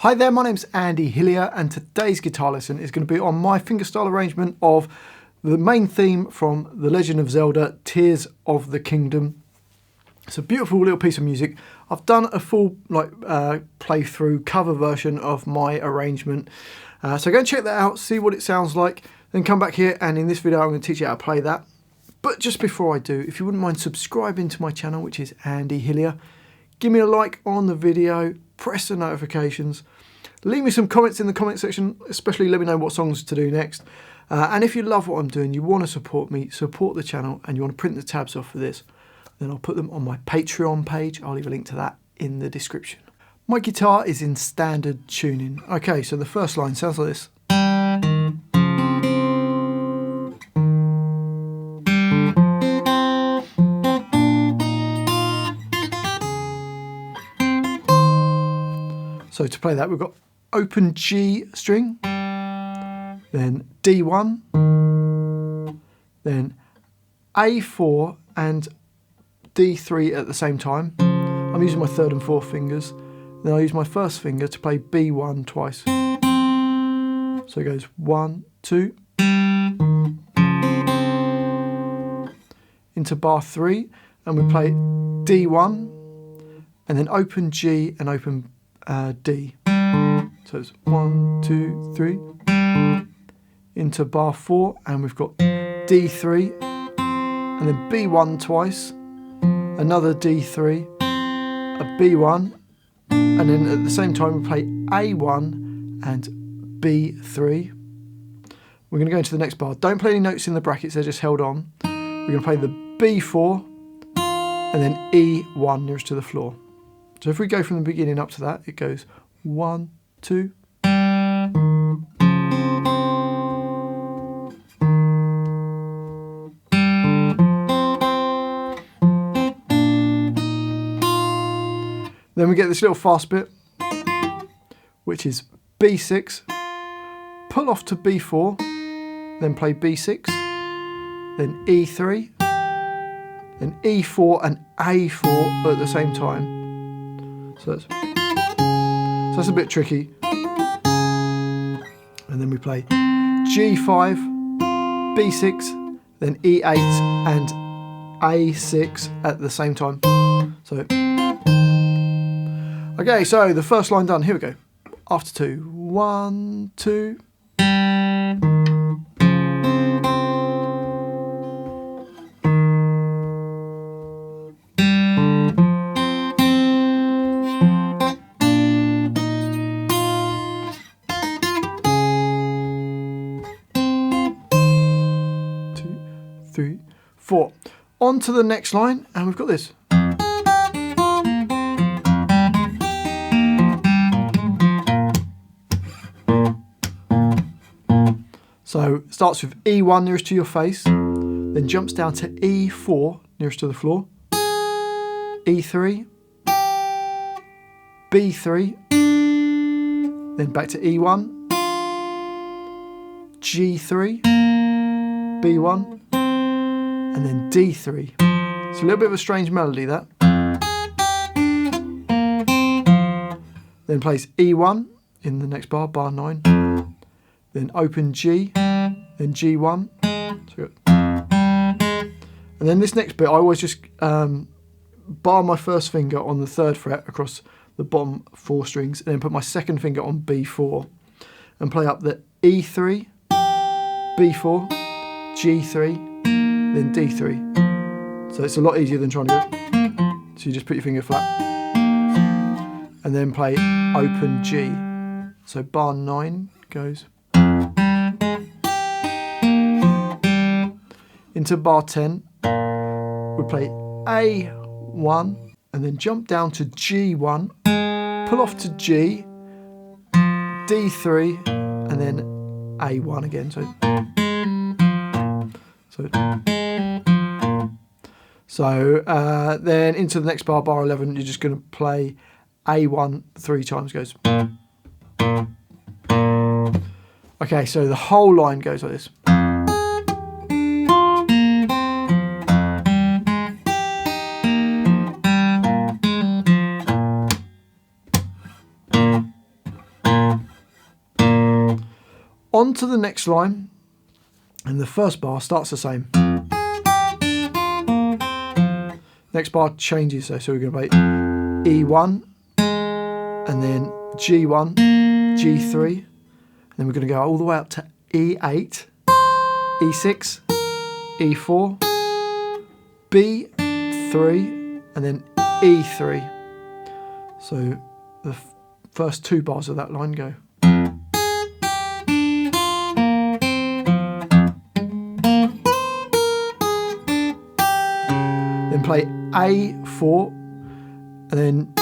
Hi there, my name's Andy Hillier and today's guitar lesson is going to be on my fingerstyle arrangement of the main theme from The Legend of Zelda, Tears of the Kingdom. It's a beautiful little piece of music. I've done a full playthrough cover version of my arrangement. So go and check that out, see what it sounds like, then come back here and in this video I'm going to teach you how to play that. But just before I do, if you wouldn't mind subscribing to my channel, which is Andy Hillier, give me a like on the video, press the notifications, leave me some comments in the comment section, especially let me know what songs to do next. And if you love what I'm doing, you want to support me, support the channel, and you want to print the tabs off for this, then I'll put them on my Patreon page. I'll leave a link to that in the description. My guitar is in standard tuning. Okay, so the first line sounds like this. So to play that, we've got open G string, then D1, then A4 and D3 at the same time. I'm using my third and fourth fingers. Then I'll use my first finger to play B1 twice. So it goes 1, 2, into bar 3, and we play D1, and then open G and open D. So it's 1, 2, 3, into bar 4, and we've got D3, and then B1 twice, another D3, a B1, and then at the same time we play A1 and B3. We're going to go into the next bar. Don't play any notes in the brackets, they're just held on. We're going to play the B4 and then E1 nearest to the floor. So if we go from the beginning up to that, it goes 1, 2. Then we get this little fast bit, which is B6, pull off to B4, then play B6, then E3, then E4 and A4 at the same time. So that's a bit tricky. And then we play G5, B6, then E8 and A6 at the same time. So, okay, so the first line done. Here we go. After 2, 1, 2. Three, 4. On to the next line, and we've got this. So it starts with E1 nearest to your face, then jumps down to E4 nearest to the floor, E3, B3, then back to E1, G3, B1, and then D3. It's a little bit of a strange melody, that. Then plays E1 in the next bar, bar 9. Then open G, then G1. And then this next bit, I always just bar my first finger on the 3rd fret across the bottom 4 strings, and then put my second finger on B4 and play up the E3, B4, G3, then D3. So it's a lot easier than trying to go. So you just put your finger flat and then play open G. So bar 9 goes into bar 10. We play A1 and then jump down to G1, pull off to G, D3, and then A1 again. So then into the next bar, bar 11, you're just going to play A1 3 times, goes. Okay, so the whole line goes like this. On to the next line, and the first bar starts the same. Next bar changes, so we're going to play E1, and then G1, G3, and then we're going to go all the way up to E8, E6, E4, B3, and then E3. So the first two bars of that line go. Then play A4, and then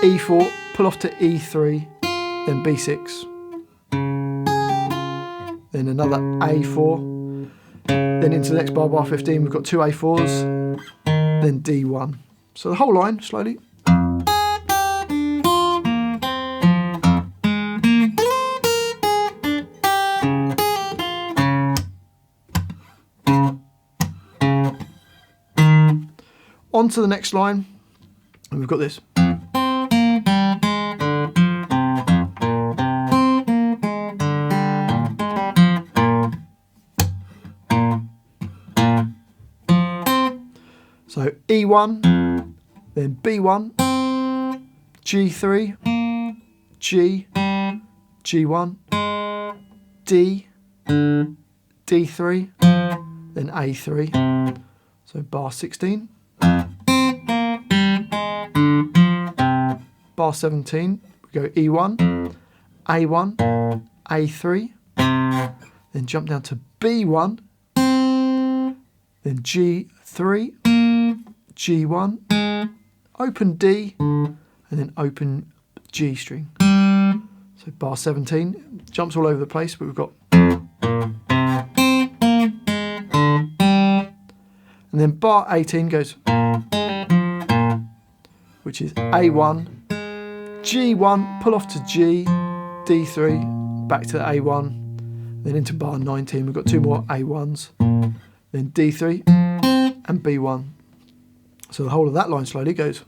E4, pull off to E3, then B6. Then another A4, then into the next bar, bar 15, we've got two A4s, then D1. So the whole line, slowly. On to the next line, and we've got this. So E1, then B1, G3, G, G1, D, D3, then A3. So bar 16. Bar 17, we go E1, A1, A3, then jump down to B1, then G3, G1, open D, and then open G string. So bar 17 jumps all over the place, but we've got. And then bar 18 goes, which is A1, G1, pull off to G, D3, back to A1, then into bar 19, we've got two more A1s, then D3 and B1. So the whole of that line slowly goes.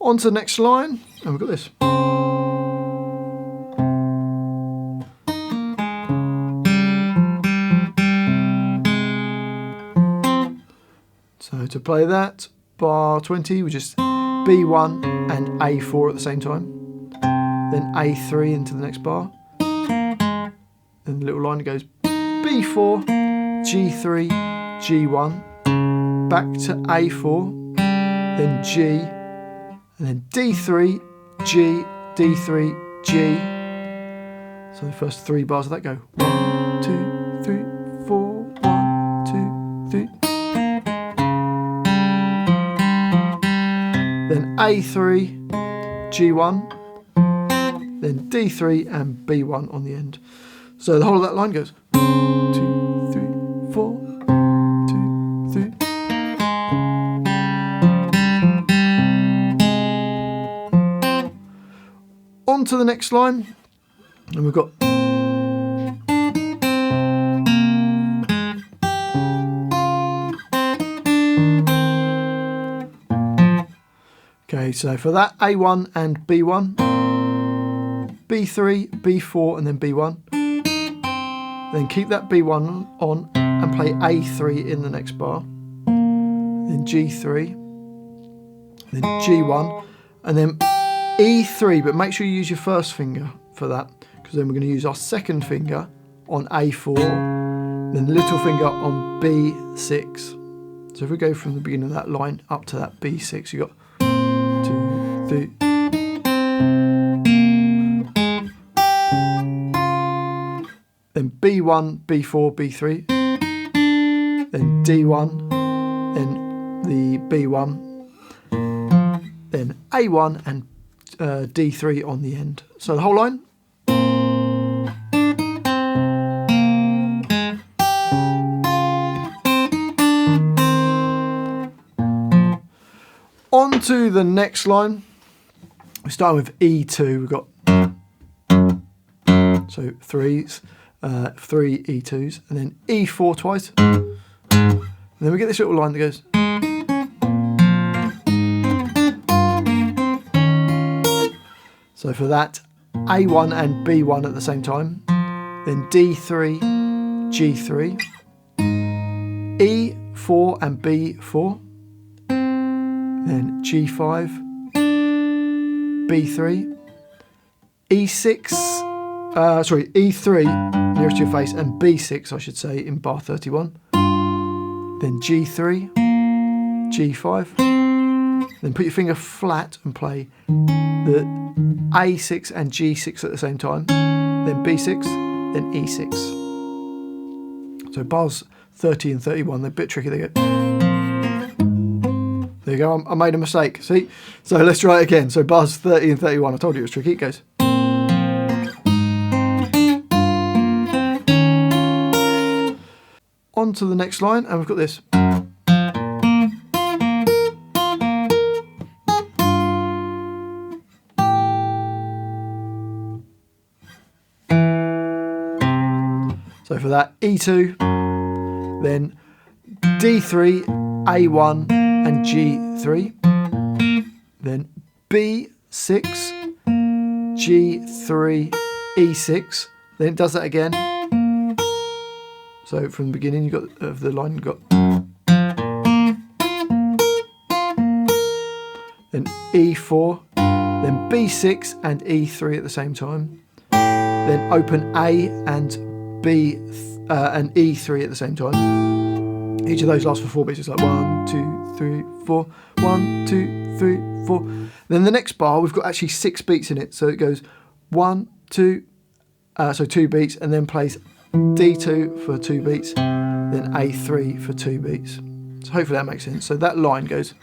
On to the next line, and we've got this. So to play that, bar 20, we just B1 and A4 at the same time, then A3 into the next bar, and the little line goes B4, G3, G1, back to A4, then G, and then D3, G, D3, G. So the first three bars of that go 1, 2, 3, 4, 1, 2, 3. Then A3, G1, then D3 and B1 on the end. So the whole of that line goes 2, 3, 4, 2, 3. On to the next line, and we've got. Okay, so for that, A1 and B1, B3, B4, and then B1. Then keep that B1 on and play A3 in the next bar. Then G3, then G1, and then E3, but make sure you use your first finger for that, because then we're going to use our second finger on A4, then the little finger on B6. So if we go from the beginning of that line up to that B6, you've got 2, 3. Then B1, B4, B3, then D1, then the B1, then A1 and D3 on the end. So the whole line. On to the next line. We start with E2. We've got so threes. 3 E2s, and then E4 twice. And then we get this little line that goes. So for that, A1 and B1 at the same time, then D3, G3, E4 and B4, then G5, B3, E6, E3 nearest to your face, and B6 I should say in bar 31, then G3, G5, then put your finger flat and play the A6 and G6 at the same time, then B6, then E6. So bars 30 and 31, they're a bit tricky. They go. There you go, I made a mistake, see? So let's try it again. So bars 30 and 31, I told you it was tricky, it goes. On to the next line, and we've got this. So for that, E2, then D3, A1 and G3, then B6, G3, E6, then it does that again. So from the beginning of the line, you've got then E4, then B6 and E3 at the same time, then open A and B and E3 at the same time. Each of those lasts for 4 beats. It's like 1, 2, 3, 4, 1, 2, 3, 4. Then the next bar, we've got actually 6 beats in it. So it goes 1, 2, so 2 beats, and then plays D2 for 2 beats, then A3 for 2 beats. So hopefully that makes sense. So that line goes.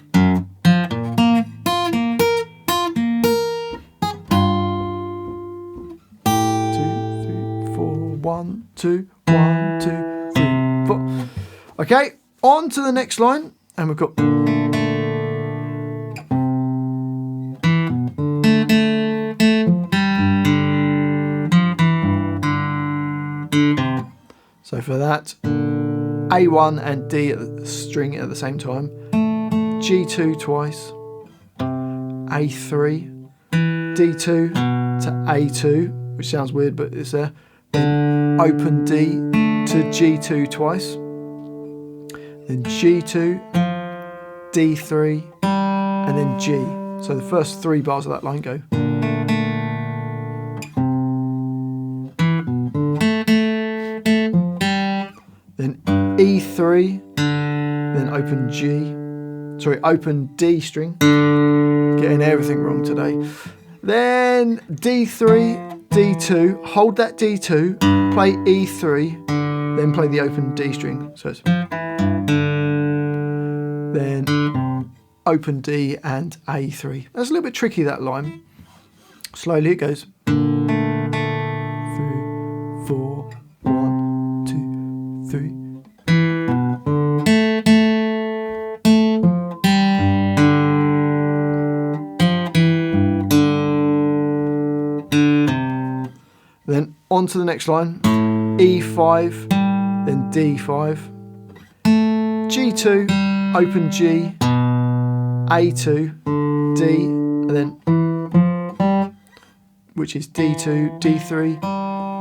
1, 2, 1, 2, 3, 4. Okay, on to the next line, and we've got. So for that, A1 and D at the string at the same time, G2 twice, A3, D2 to A2, which sounds weird, but it's there. Then open D to G2 twice, then G2, D3, and then G. So the first 3 bars of that line go. Then E3, then open open D string, getting everything wrong today. Then D3, D2, hold that D2, play E3, then play the open D string. So it's then open D and A3. That's a little bit tricky, that line. Slowly it goes. 3, 4, 1, 2, 3. Then on to the next line, E5, then D5, G2, open G, A2, D, and then, which is D2, D3,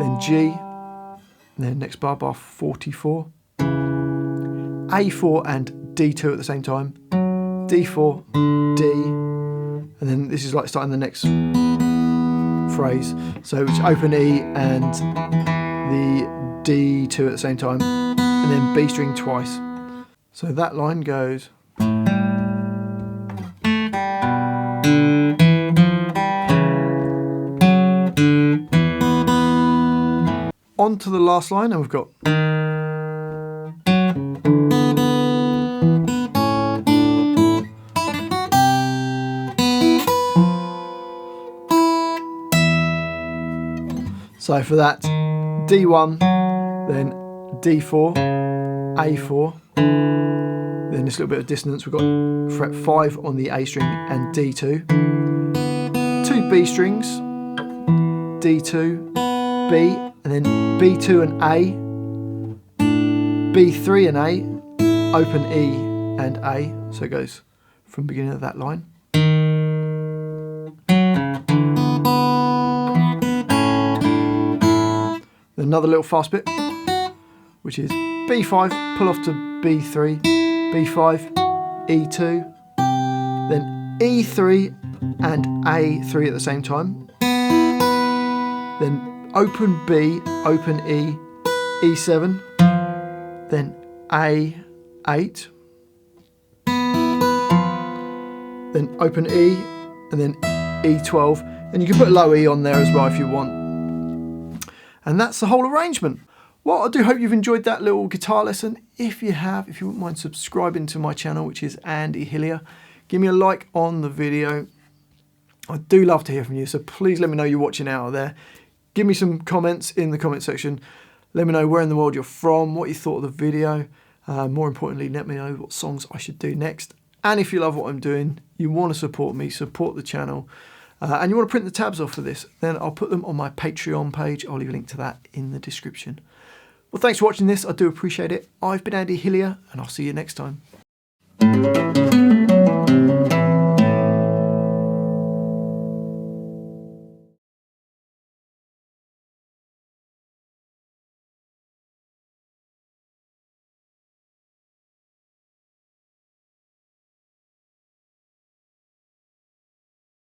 then G, and then next bar, bar 44, A4 and D2 at the same time, D4, D, and then this is like starting the next phrase. So it's open E and the D2 at the same time, and then B string twice. So that line goes. On to the last line, and we've got. So for that, D1, then D4, A4, then this little bit of dissonance, we've got fret 5 on the A string and D2, 2 B strings, D2, B, and then B2 and A, B3 and A, open E and A, so it goes from the beginning of that line. Then another little fast bit, which is B5, pull off to B3, B5, E2, then E3 and A3 at the same time, then open B, open E, E7, then A8, then open E, and then E12, and you can put a low E on there as well if you want. And that's the whole arrangement. Well, I do hope you've enjoyed that little guitar lesson. If you have, if you wouldn't mind subscribing to my channel, which is Andy Hillier, give me a like on the video. I do love to hear from you, so please let me know you're watching out of there. Give me some comments in the comment section. Let me know where in the world you're from, what you thought of the video. More importantly, let me know what songs I should do next. And if you love what I'm doing, you want to support me, support the channel, and you want to print the tabs off for this, then I'll put them on my Patreon page. I'll leave a link to that in the description. Well, thanks for watching this. I do appreciate it. I've been Andy Hillier, and I'll see you next time.